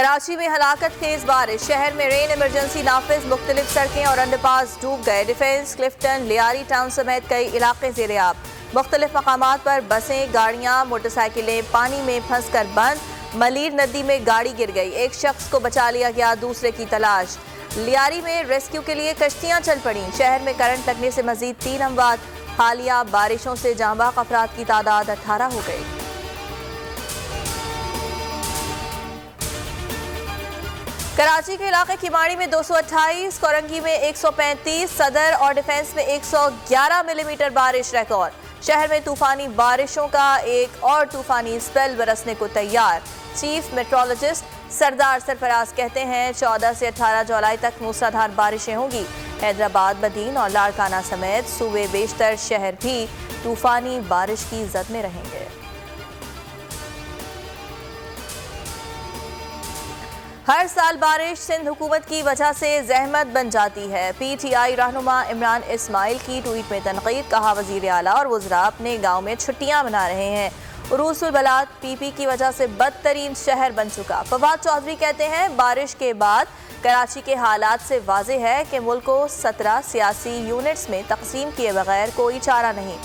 कराची में हलाकत खेज बारिश, शहर में रेन इमरजेंसी नाफिज, मुख्तलिफ सड़कें और अंडरपास डूब गए। डिफेंस, क्लिफ्टन, लियारी टाउन समेत कई इलाके ज़ेर-ए-आब। मुख्तलिफ मकामात पर बसें, गाड़ियाँ, मोटरसाइकिलें पानी में फंस कर बंद। मलीर नदी में गाड़ी गिर गई, एक शख्स को बचा लिया गया, दूसरे की तलाश। लियारी में रेस्क्यू के लिए कश्तियाँ चल पड़ी। शहर में करंट लगने से मजीद 3 अमवात। हालिया बारिशों से जांबाक अफराद की तादाद 18 हो गई। कराची के इलाके किमाड़ी में 228, कोरंगी में 135, सदर और डिफेंस में 111 मिलीमीटर बारिश रिकॉर्ड। शहर में तूफानी बारिशों का एक और तूफानी स्पेल बरसने को तैयार। चीफ मेट्रोलॉजिस्ट सरदार सरफराज कहते हैं 14 से 18 जुलाई तक मूसलाधार बारिशें होंगी। हैदराबाद, बदीन और लाड़काना समेत सूबे बेशतर शहर भी तूफानी बारिश की जद में रहेंगे। हर साल बारिश सिंध हुकूमत की वजह से जहमत बन जाती है। PTI रहनुमा इमरान इस्माइल की ट्वीट में तनकीद, कहा वजीर आला और वज़रा अपने गाँव में छुट्टियाँ मना रहे हैं। उरूस उल बलाद PP की वजह से बदतरीन शहर बन चुका। फवाद चौधरी कहते हैं बारिश के बाद कराची के हालात से वाज़ेह है कि मुल्क को 17 सियासी यूनिट्स में तकसीम किए बगैर कोई चारा नहीं।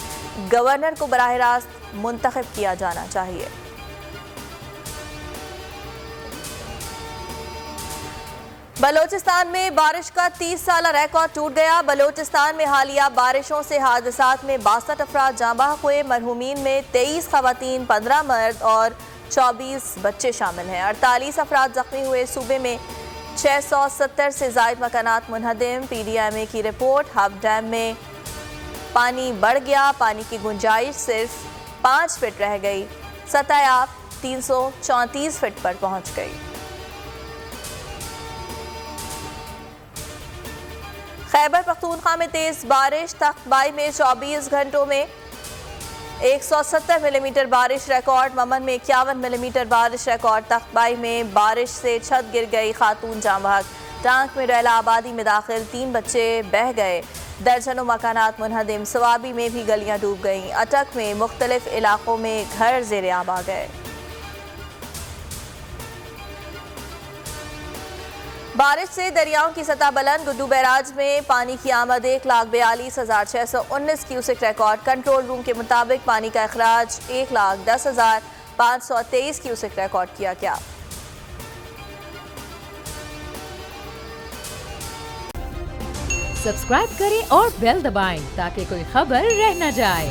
गवर्नर को बराह रास्त मुंतखब किया जाना चाहिए। बलोचिस्तान में बारिश का 30 साला रिकॉर्ड टूट गया। बलोचिस्तान में हालिया बारिशों से हादसात में 62 अफराद जांबाक हुए। मरहूमीन में 23 खवातीन, 15 मर्द और 24 बच्चे शामिल हैं। 48 अफराद जख्मी हुए। सूबे में 670 से जायद मकानात मुनहदिम। PDMA की रिपोर्ट, हब डैम में पानी बढ़ गया, पानी की गुंजाइश सिर्फ 5 फीट रह गई। सतह 334 फीट पर पहुंच गई। खैबर पख्तूनख्वा में तेज बारिश, तख्तबाई में 24 घंटों में 170 मिलीमीटर बारिश रिकॉर्ड। ममन में 51 मिलीमीटर बारिश रिकॉर्ड। तख्तबाई में बारिश से छत गिर गई, खातून जांबाक। टांक में रैला आबादी में दाखिल 3 बच्चे बह गए। दर्जनों मकानात मुनहदिम। सवाबी में भी गलियां डूब गईं। अटक में मुख्तलिफ इलाकों में घर ज़ेर-ए-आब आ गए। बारिश से दरियाओं की सतह बुलंद। गुड्डू बैराज में पानी की आमद 1,42,619 क्यूसेक रिकॉर्ड। कंट्रोल रूम के मुताबिक पानी का अखराज 1,10,523 क्यूसेक रिकॉर्ड किया गया। सब्सक्राइब करें और बेल दबाएं ताकि कोई खबर रह न जाए।